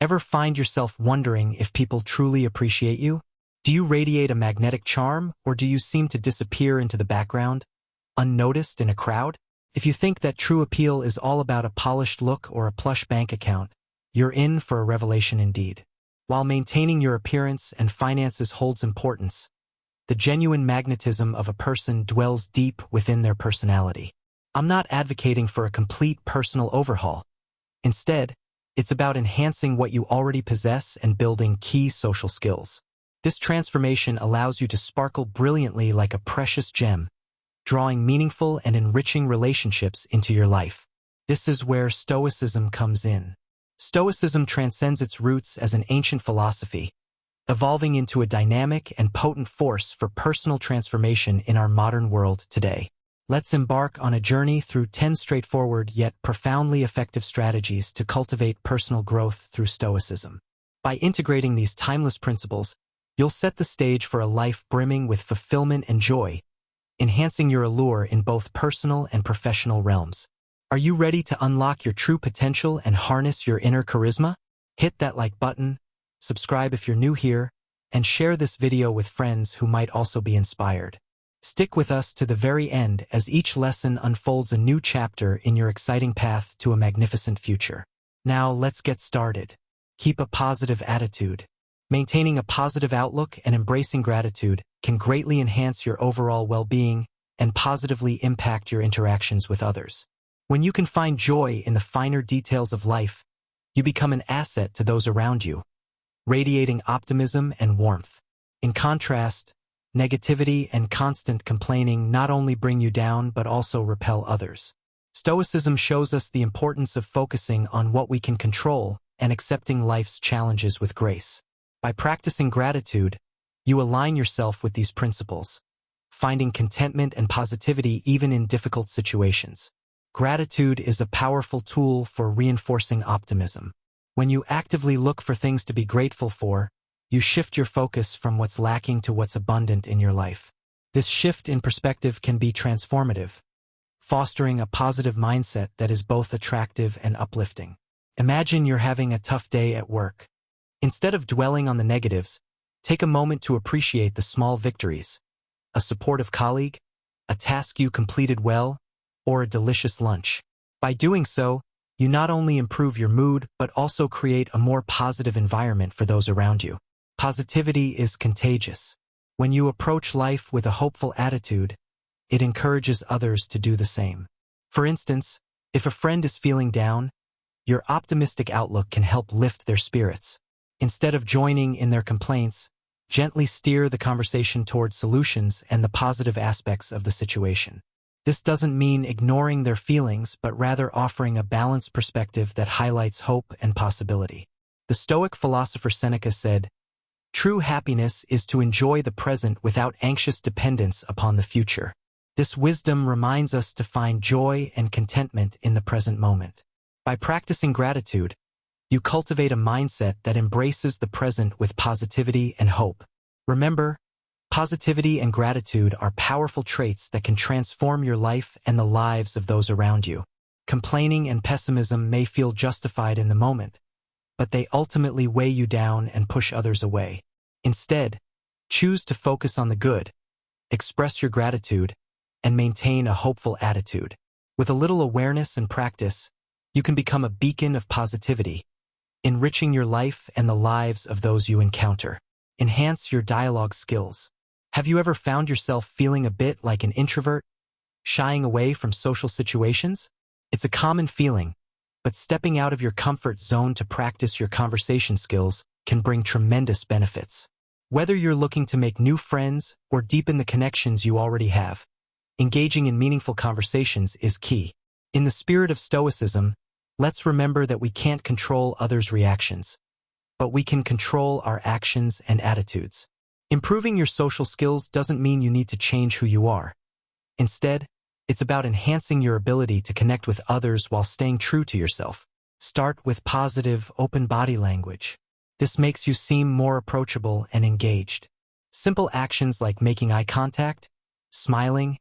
Ever find yourself wondering if people truly appreciate you? Do you radiate a magnetic charm, or do you seem to disappear into the background, unnoticed in a crowd? If you think that true appeal is all about a polished look or a plush bank account, you're in for a revelation indeed. While maintaining your appearance and finances holds importance, the genuine magnetism of a person dwells deep within their personality. I'm not advocating for a complete personal overhaul. Instead, it's about enhancing what you already possess and building key social skills. This transformation allows you to sparkle brilliantly like a precious gem, drawing meaningful and enriching relationships into your life. This is where Stoicism comes in. Stoicism transcends its roots as an ancient philosophy, evolving into a dynamic and potent force for personal transformation in our modern world today. Let's embark on a journey through 10 straightforward yet profoundly effective strategies to cultivate personal growth through Stoicism. By integrating these timeless principles, you'll set the stage for a life brimming with fulfillment and joy, enhancing your allure in both personal and professional realms. Are you ready to unlock your true potential and harness your inner charisma? Hit that like button, subscribe if you're new here, and share this video with friends who might also be inspired. Stick with us to the very end as each lesson unfolds a new chapter in your exciting path to a magnificent future. Now let's get started. Keep a positive attitude. Maintaining a positive outlook and embracing gratitude can greatly enhance your overall well-being and positively impact your interactions with others. When you can find joy in the finer details of life, you become an asset to those around you, radiating optimism and warmth. In contrast, negativity and constant complaining not only bring you down but also repel others. Stoicism shows us the importance of focusing on what we can control and accepting life's challenges with grace. By practicing gratitude, you align yourself with these principles, finding contentment and positivity even in difficult situations. Gratitude is a powerful tool for reinforcing optimism. When you actively look for things to be grateful for, you shift your focus from what's lacking to what's abundant in your life. This shift in perspective can be transformative, fostering a positive mindset that is both attractive and uplifting. Imagine you're having a tough day at work. Instead of dwelling on the negatives, take a moment to appreciate the small victories: a supportive colleague, a task you completed well, or a delicious lunch. By doing so, you not only improve your mood but also create a more positive environment for those around you. Positivity is contagious. When you approach life with a hopeful attitude, it encourages others to do the same. For instance, if a friend is feeling down, your optimistic outlook can help lift their spirits. Instead of joining in their complaints, gently steer the conversation toward solutions and the positive aspects of the situation. This doesn't mean ignoring their feelings, but rather offering a balanced perspective that highlights hope and possibility. The Stoic philosopher Seneca said, "True happiness is to enjoy the present without anxious dependence upon the future." This wisdom reminds us to find joy and contentment in the present moment. By practicing gratitude, you cultivate a mindset that embraces the present with positivity and hope. Remember, positivity and gratitude are powerful traits that can transform your life and the lives of those around you. Complaining and pessimism may feel justified in the moment, but they ultimately weigh you down and push others away. Instead, choose to focus on the good, express your gratitude, and maintain a hopeful attitude. With a little awareness and practice, you can become a beacon of positivity, enriching your life and the lives of those you encounter. Enhance your dialogue skills. Have you ever found yourself feeling a bit like an introvert, shying away from social situations? It's a common feeling, but stepping out of your comfort zone to practice your conversation skills can bring tremendous benefits. Whether you're looking to make new friends or deepen the connections you already have, engaging in meaningful conversations is key. In the spirit of Stoicism, let's remember that we can't control others' reactions, but we can control our actions and attitudes. Improving your social skills doesn't mean you need to change who you are. Instead, it's about enhancing your ability to connect with others while staying true to yourself. Start with positive, open body language. This makes you seem more approachable and engaged. Simple actions like making eye contact, smiling,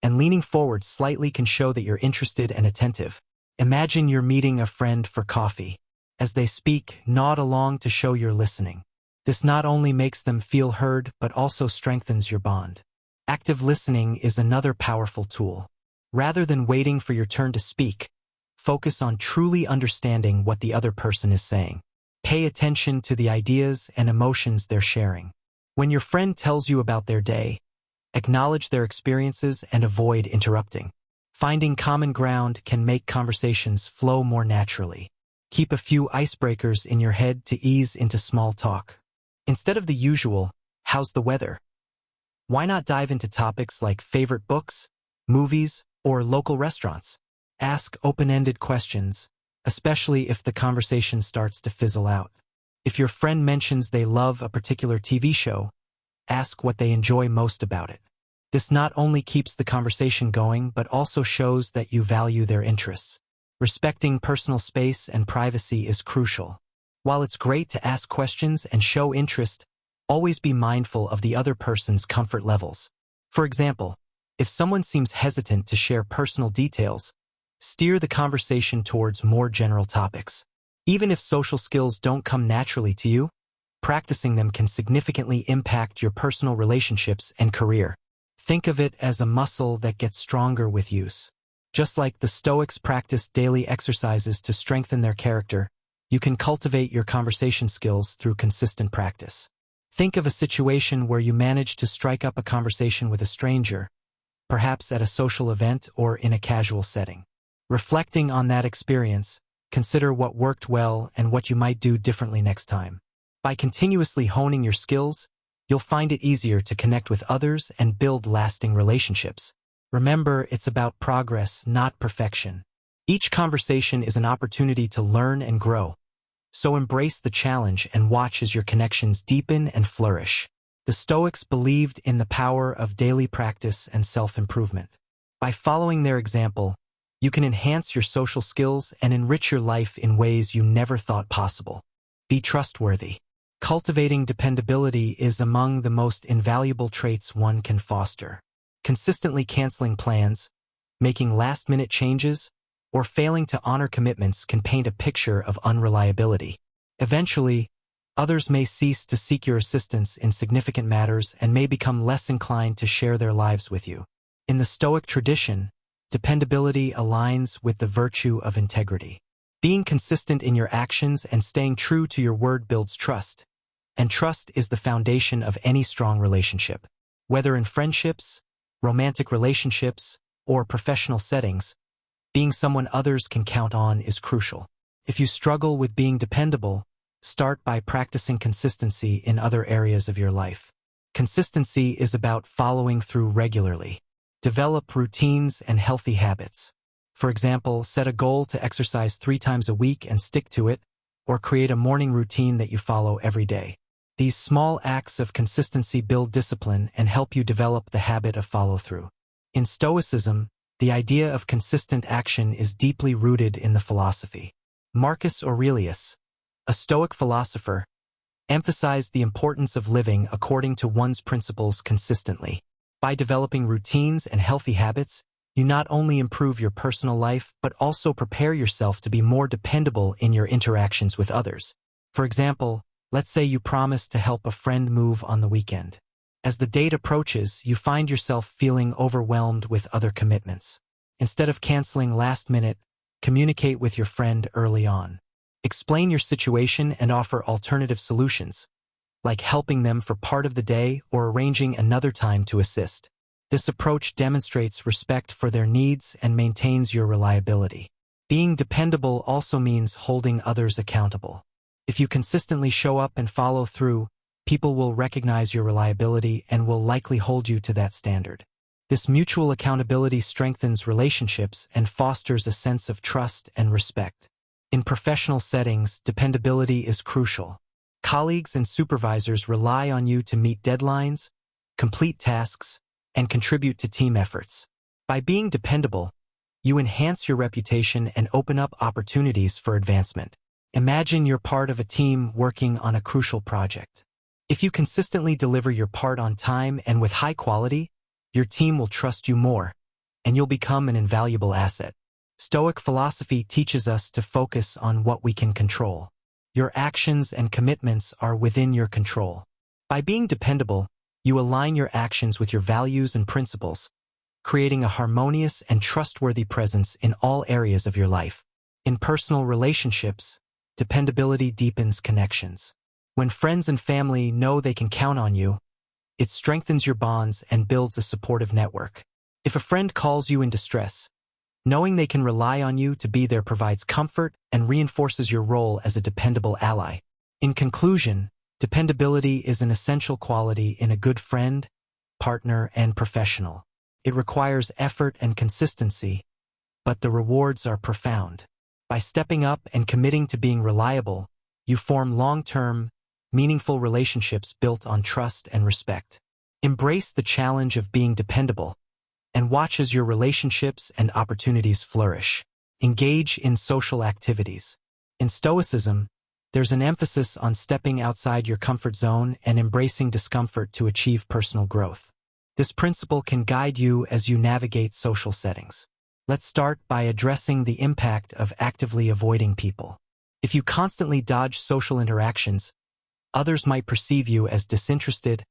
and leaning forward slightly can show that you're interested and attentive. Imagine you're meeting a friend for coffee. As they speak, nod along to show you're listening. This not only makes them feel heard, but also strengthens your bond. Active listening is another powerful tool. Rather than waiting for your turn to speak, focus on truly understanding what the other person is saying. Pay attention to the ideas and emotions they're sharing. When your friend tells you about their day, acknowledge their experiences and avoid interrupting. Finding common ground can make conversations flow more naturally. Keep a few icebreakers in your head to ease into small talk. Instead of the usual, "How's the weather?" why not dive into topics like favorite books, movies, or local restaurants? Ask open-ended questions, especially if the conversation starts to fizzle out. If your friend mentions they love a particular TV show, ask what they enjoy most about it. This not only keeps the conversation going, but also shows that you value their interests. Respecting personal space and privacy is crucial. While it's great to ask questions and show interest, always be mindful of the other person's comfort levels. For example, if someone seems hesitant to share personal details, steer the conversation towards more general topics. Even if social skills don't come naturally to you, practicing them can significantly impact your personal relationships and career. Think of it as a muscle that gets stronger with use. Just like the Stoics practiced daily exercises to strengthen their character, you can cultivate your conversation skills through consistent practice. Think of a situation where you managed to strike up a conversation with a stranger, perhaps at a social event or in a casual setting. Reflecting on that experience, consider what worked well and what you might do differently next time. By continuously honing your skills, you'll find it easier to connect with others and build lasting relationships. Remember, it's about progress, not perfection. Each conversation is an opportunity to learn and grow. So embrace the challenge and watch as your connections deepen and flourish. The Stoics believed in the power of daily practice and self-improvement. By following their example, you can enhance your social skills and enrich your life in ways you never thought possible. Be trustworthy. Cultivating dependability is among the most invaluable traits one can foster. Consistently canceling plans, making last-minute changes, or failing to honor commitments can paint a picture of unreliability. Eventually, others may cease to seek your assistance in significant matters and may become less inclined to share their lives with you. In the Stoic tradition, dependability aligns with the virtue of integrity. Being consistent in your actions and staying true to your word builds trust, and trust is the foundation of any strong relationship. Whether in friendships, romantic relationships, or professional settings, being someone others can count on is crucial. If you struggle with being dependable, start by practicing consistency in other areas of your life. Consistency is about following through regularly. Develop routines and healthy habits. For example, set a goal to exercise 3 times a week and stick to it, or create a morning routine that you follow every day. These small acts of consistency build discipline and help you develop the habit of follow-through. In Stoicism, the idea of consistent action is deeply rooted in the philosophy. Marcus Aurelius, a Stoic philosopher, emphasized the importance of living according to one's principles consistently. By developing routines and healthy habits, you not only improve your personal life, but also prepare yourself to be more dependable in your interactions with others. For example, let's say you promise to help a friend move on the weekend. As the date approaches, you find yourself feeling overwhelmed with other commitments. Instead of canceling last minute, communicate with your friend early on. Explain your situation and offer alternative solutions, like helping them for part of the day or arranging another time to assist. This approach demonstrates respect for their needs and maintains your reliability. Being dependable also means holding others accountable. If you consistently show up and follow through, people will recognize your reliability and will likely hold you to that standard. This mutual accountability strengthens relationships and fosters a sense of trust and respect. In professional settings, dependability is crucial. Colleagues and supervisors rely on you to meet deadlines, complete tasks, and contribute to team efforts. By being dependable, you enhance your reputation and open up opportunities for advancement. Imagine you're part of a team working on a crucial project. If you consistently deliver your part on time and with high quality, your team will trust you more, and you'll become an invaluable asset. Stoic philosophy teaches us to focus on what we can control. Your actions and commitments are within your control. By being dependable, you align your actions with your values and principles, creating a harmonious and trustworthy presence in all areas of your life. In personal relationships, dependability deepens connections. When friends and family know they can count on you, it strengthens your bonds and builds a supportive network. If a friend calls you in distress, knowing they can rely on you to be there provides comfort and reinforces your role as a dependable ally. In conclusion, dependability is an essential quality in a good friend, partner, and professional. It requires effort and consistency, but the rewards are profound. By stepping up and committing to being reliable, you form long-term, meaningful relationships built on trust and respect. Embrace the challenge of being dependable, and watch as your relationships and opportunities flourish. Engage in social activities. In Stoicism, there's an emphasis on stepping outside your comfort zone and embracing discomfort to achieve personal growth. This principle can guide you as you navigate social settings. Let's start by addressing the impact of actively avoiding people. If you constantly dodge social interactions, others might perceive you as disinterested,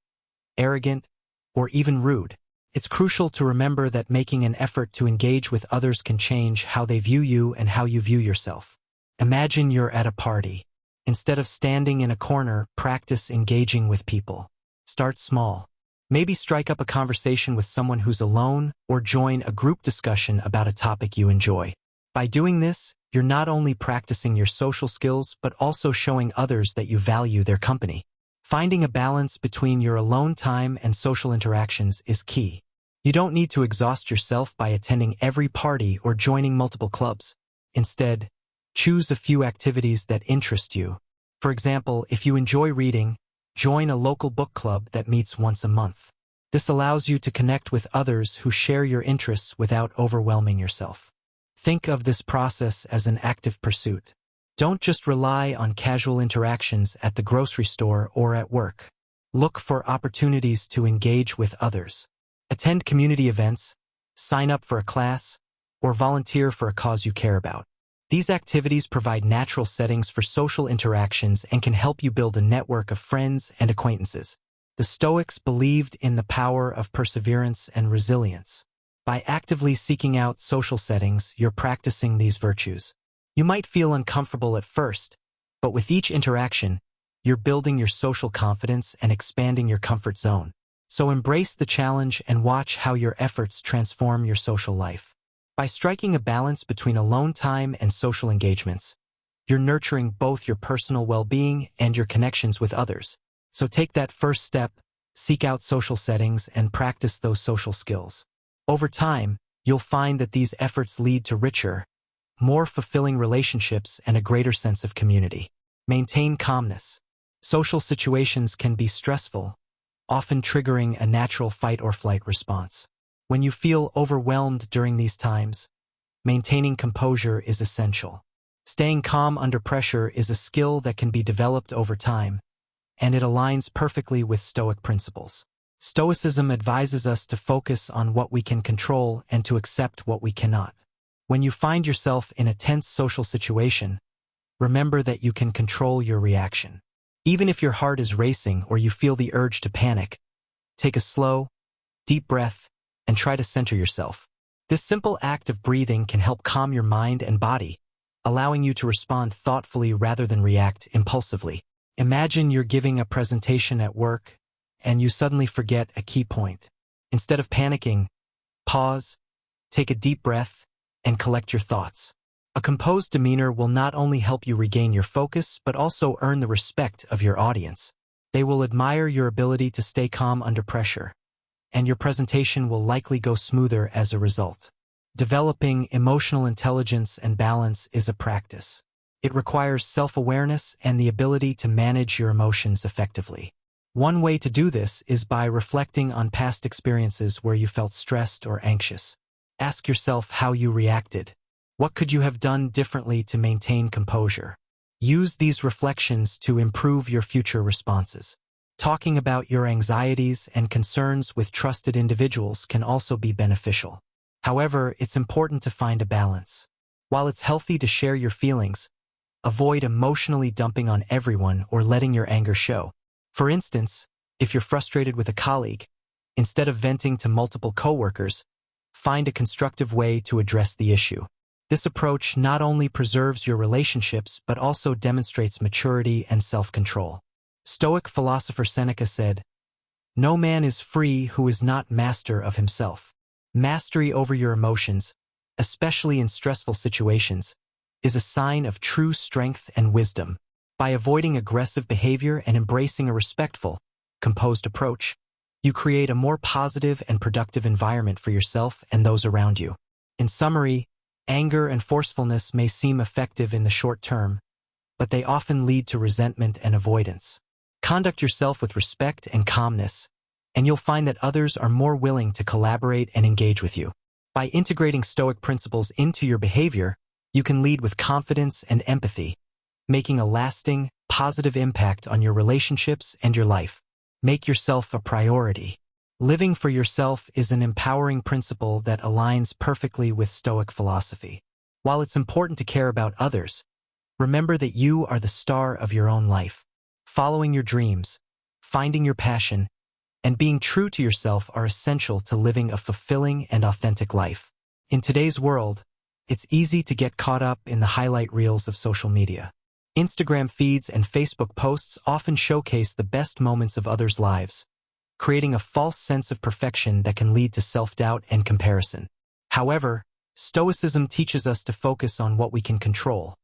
arrogant, or even rude. It's crucial to remember that making an effort to engage with others can change how they view you and how you view yourself. Imagine you're at a party. Instead of standing in a corner, practice engaging with people. Start small. Maybe strike up a conversation with someone who's alone or join a group discussion about a topic you enjoy. By doing this, you're not only practicing your social skills but also showing others that you value their company. Finding a balance between your alone time and social interactions is key. You don't need to exhaust yourself by attending every party or joining multiple clubs. Instead, choose a few activities that interest you. For example, if you enjoy reading, join a local book club that meets once a month. This allows you to connect with others who share your interests without overwhelming yourself. Think of this process as an active pursuit. Don't just rely on casual interactions at the grocery store or at work. Look for opportunities to engage with others. Attend community events, sign up for a class, or volunteer for a cause you care about. These activities provide natural settings for social interactions and can help you build a network of friends and acquaintances. The Stoics believed in the power of perseverance and resilience. By actively seeking out social settings, you're practicing these virtues. You might feel uncomfortable at first, but with each interaction, you're building your social confidence and expanding your comfort zone. So embrace the challenge and watch how your efforts transform your social life. By striking a balance between alone time and social engagements, you're nurturing both your personal well-being and your connections with others. So take that first step, seek out social settings, and practice those social skills. Over time, you'll find that these efforts lead to richer, more fulfilling relationships and a greater sense of community. Maintain calmness. Social situations can be stressful, often triggering a natural fight-or-flight response. When you feel overwhelmed during these times, maintaining composure is essential. Staying calm under pressure is a skill that can be developed over time, and it aligns perfectly with Stoic principles. Stoicism advises us to focus on what we can control and to accept what we cannot. When you find yourself in a tense social situation, remember that you can control your reaction. Even if your heart is racing or you feel the urge to panic, take a slow, deep breath and try to center yourself. This simple act of breathing can help calm your mind and body, allowing you to respond thoughtfully rather than react impulsively. Imagine you're giving a presentation at work and you suddenly forget a key point. Instead of panicking, pause, take a deep breath, and collect your thoughts. A composed demeanor will not only help you regain your focus but also earn the respect of your audience. They will admire your ability to stay calm under pressure, and your presentation will likely go smoother as a result. Developing emotional intelligence and balance is a practice. It requires self-awareness and the ability to manage your emotions effectively. One way to do this is by reflecting on past experiences where you felt stressed or anxious. Ask yourself how you reacted. What could you have done differently to maintain composure? Use these reflections to improve your future responses. Talking about your anxieties and concerns with trusted individuals can also be beneficial. However, it's important to find a balance. While it's healthy to share your feelings, Avoid emotionally dumping on everyone or letting your anger show. For instance, if you're frustrated with a colleague, instead of venting to multiple coworkers, find a constructive way to address the issue. This approach not only preserves your relationships but also demonstrates maturity and self-control. Stoic philosopher Seneca said, "No man is free who is not master of himself." Mastery over your emotions, especially in stressful situations, is a sign of true strength and wisdom. By avoiding aggressive behavior and embracing a respectful, composed approach, you create a more positive and productive environment for yourself and those around you. In summary, anger and forcefulness may seem effective in the short term, but they often lead to resentment and avoidance. Conduct yourself with respect and calmness, and you'll find that others are more willing to collaborate and engage with you. By integrating Stoic principles into your behavior, you can lead with confidence and empathy, making a lasting, positive impact on your relationships and your life. Make yourself a priority. Living for yourself is an empowering principle that aligns perfectly with Stoic philosophy. While it's important to care about others, remember that you are the star of your own life. Following your dreams, finding your passion, and being true to yourself are essential to living a fulfilling and authentic life. In today's world, it's easy to get caught up in the highlight reels of social media. Instagram feeds and Facebook posts often showcase the best moments of others' lives, creating a false sense of perfection that can lead to self-doubt and comparison. However, Stoicism teaches us to focus on what we can control,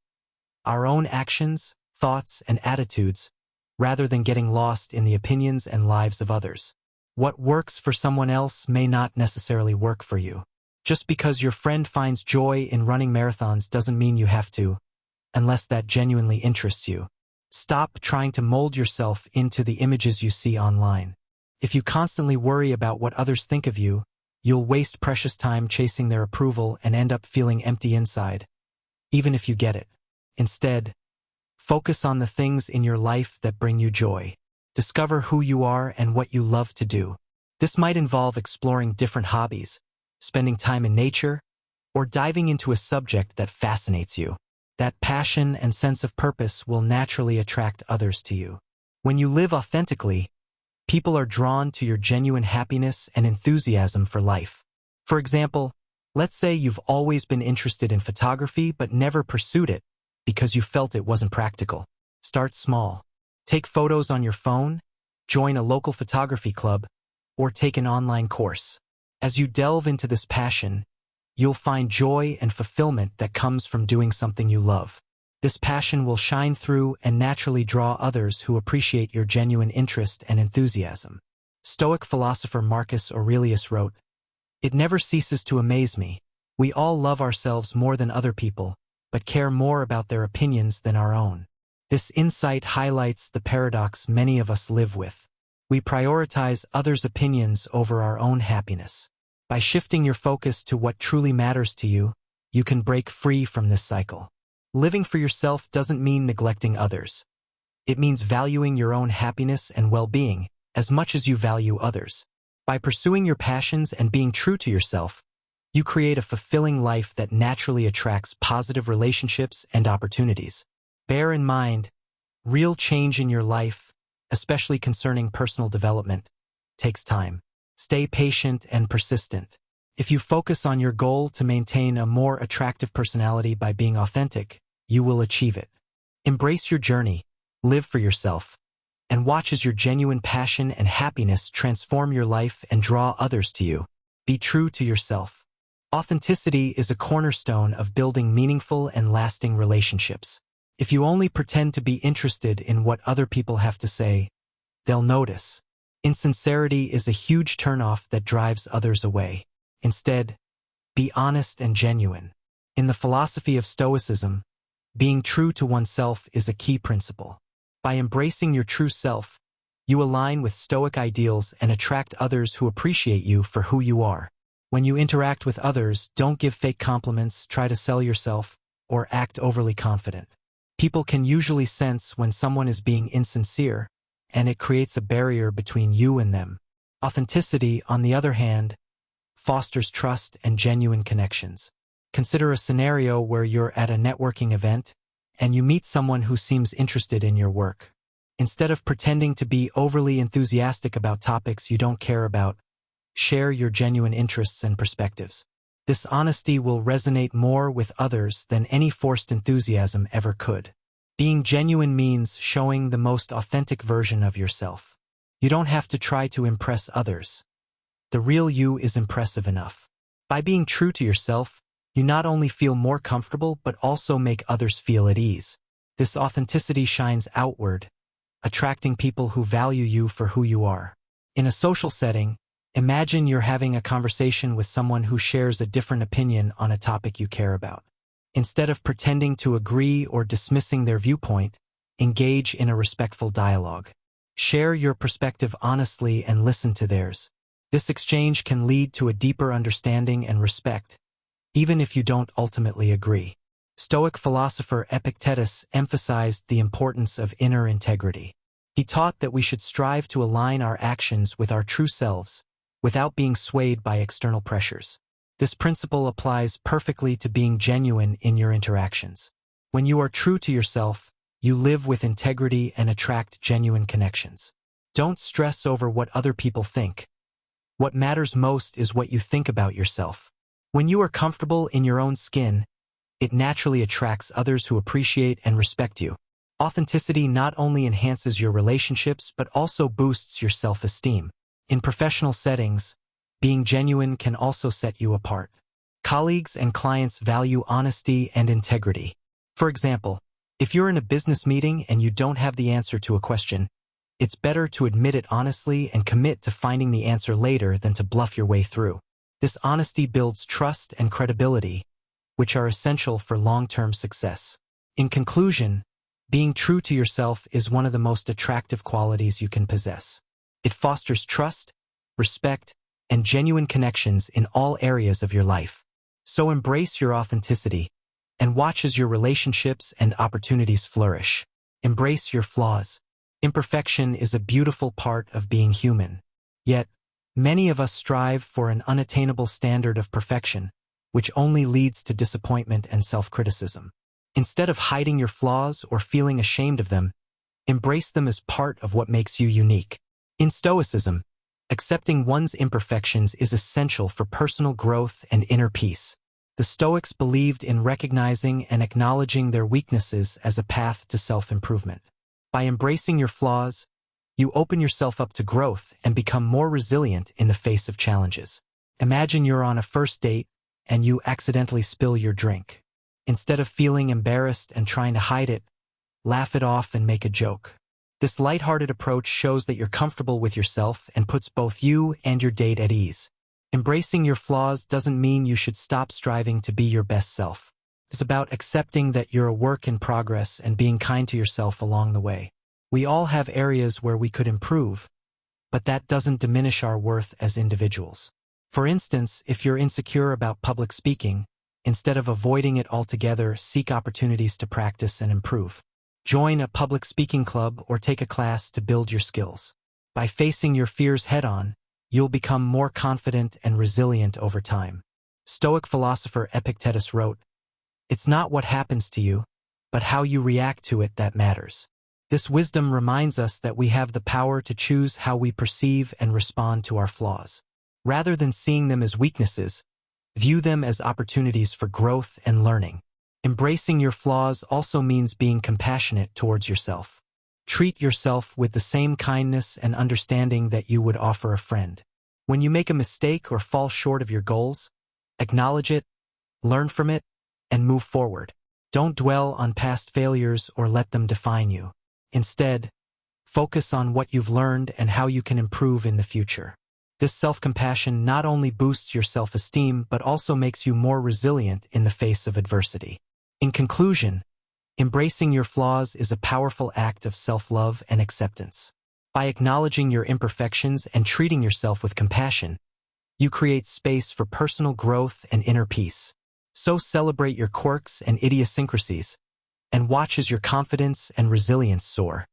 our own actions, thoughts, and attitudes, rather than getting lost in the opinions and lives of others. What works for someone else may not necessarily work for you. Just because your friend finds joy in running marathons doesn't mean you have to, unless that genuinely interests you. Stop trying to mold yourself into the images you see online. If you constantly worry about what others think of you, you'll waste precious time chasing their approval and end up feeling empty inside, even if you get it. Instead, focus on the things in your life that bring you joy. Discover who you are and what you love to do. This might involve exploring different hobbies, spending time in nature, or diving into a subject that fascinates you. That passion and sense of purpose will naturally attract others to you. When you live authentically, people are drawn to your genuine happiness and enthusiasm for life. For example, let's say you've always been interested in photography but never pursued it because you felt it wasn't practical. Start small. Take photos on your phone, join a local photography club, or take an online course. As you delve into this passion, you'll find joy and fulfillment that comes from doing something you love. This passion will shine through and naturally draw others who appreciate your genuine interest and enthusiasm. Stoic philosopher Marcus Aurelius wrote, "It never ceases to amaze me. We all love ourselves more than other people, but care more about their opinions than our own." This insight highlights the paradox many of us live with. We prioritize others' opinions over our own happiness. By shifting your focus to what truly matters to you, you can break free from this cycle. Living for yourself doesn't mean neglecting others. It means valuing your own happiness and well-being as much as you value others. By pursuing your passions and being true to yourself, you create a fulfilling life that naturally attracts positive relationships and opportunities. Bear in mind, real change in your life, especially concerning personal development, takes time. Stay patient and persistent. If you focus on your goal to maintain a more attractive personality by being authentic, you will achieve it. Embrace your journey, live for yourself, and watch as your genuine passion and happiness transform your life and draw others to you. Be true to yourself. Authenticity is a cornerstone of building meaningful and lasting relationships. If you only pretend to be interested in what other people have to say, they'll notice. Insincerity is a huge turnoff that drives others away. Instead, be honest and genuine. In the philosophy of Stoicism, being true to oneself is a key principle. By embracing your true self, you align with Stoic ideals and attract others who appreciate you for who you are. When you interact with others, don't give fake compliments, try to sell yourself, or act overly confident. People can usually sense when someone is being insincere, and it creates a barrier between you and them. Authenticity, on the other hand, fosters trust and genuine connections. Consider a scenario where you're at a networking event and you meet someone who seems interested in your work. Instead of pretending to be overly enthusiastic about topics you don't care about, share your genuine interests and perspectives. This honesty will resonate more with others than any forced enthusiasm ever could. Being genuine means showing the most authentic version of yourself. You don't have to try to impress others. The real you is impressive enough. By being true to yourself, you not only feel more comfortable but also make others feel at ease. This authenticity shines outward, attracting people who value you for who you are. In a social setting, imagine you're having a conversation with someone who shares a different opinion on a topic you care about. Instead of pretending to agree or dismissing their viewpoint, engage in a respectful dialogue. Share your perspective honestly and listen to theirs. This exchange can lead to a deeper understanding and respect, even if you don't ultimately agree. Stoic philosopher Epictetus emphasized the importance of inner integrity. He taught that we should strive to align our actions with our true selves, without being swayed by external pressures. This principle applies perfectly to being genuine in your interactions. When you are true to yourself, you live with integrity and attract genuine connections. Don't stress over what other people think. What matters most is what you think about yourself. When you are comfortable in your own skin, it naturally attracts others who appreciate and respect you. Authenticity not only enhances your relationships but also boosts your self-esteem. In professional settings, being genuine can also set you apart. Colleagues and clients value honesty and integrity. For example, if you're in a business meeting and you don't have the answer to a question, it's better to admit it honestly and commit to finding the answer later than to bluff your way through. This honesty builds trust and credibility, which are essential for long-term success. In conclusion, being true to yourself is one of the most attractive qualities you can possess. It fosters trust, respect, and genuine connections in all areas of your life. So embrace your authenticity and watch as your relationships and opportunities flourish. Embrace your flaws. Imperfection is a beautiful part of being human. Yet, many of us strive for an unattainable standard of perfection, which only leads to disappointment and self-criticism. Instead of hiding your flaws or feeling ashamed of them, embrace them as part of what makes you unique. In Stoicism, accepting one's imperfections is essential for personal growth and inner peace. The Stoics believed in recognizing and acknowledging their weaknesses as a path to self-improvement. By embracing your flaws, you open yourself up to growth and become more resilient in the face of challenges. Imagine you're on a first date and you accidentally spill your drink. Instead of feeling embarrassed and trying to hide it, laugh it off and make a joke. This lighthearted approach shows that you're comfortable with yourself and puts both you and your date at ease. Embracing your flaws doesn't mean you should stop striving to be your best self. It's about accepting that you're a work in progress and being kind to yourself along the way. We all have areas where we could improve, but that doesn't diminish our worth as individuals. For instance, if you're insecure about public speaking, instead of avoiding it altogether, seek opportunities to practice and improve. Join a public speaking club or take a class to build your skills. By facing your fears head-on, you'll become more confident and resilient over time. Stoic philosopher Epictetus wrote, "It's not what happens to you, but how you react to it that matters." This wisdom reminds us that we have the power to choose how we perceive and respond to our flaws. Rather than seeing them as weaknesses, view them as opportunities for growth and learning. Embracing your flaws also means being compassionate towards yourself. Treat yourself with the same kindness and understanding that you would offer a friend. When you make a mistake or fall short of your goals, acknowledge it, learn from it, and move forward. Don't dwell on past failures or let them define you. Instead, focus on what you've learned and how you can improve in the future. This self-compassion not only boosts your self-esteem but also makes you more resilient in the face of adversity. In conclusion, embracing your flaws is a powerful act of self-love and acceptance. By acknowledging your imperfections and treating yourself with compassion, you create space for personal growth and inner peace. So celebrate your quirks and idiosyncrasies, and watch as your confidence and resilience soar.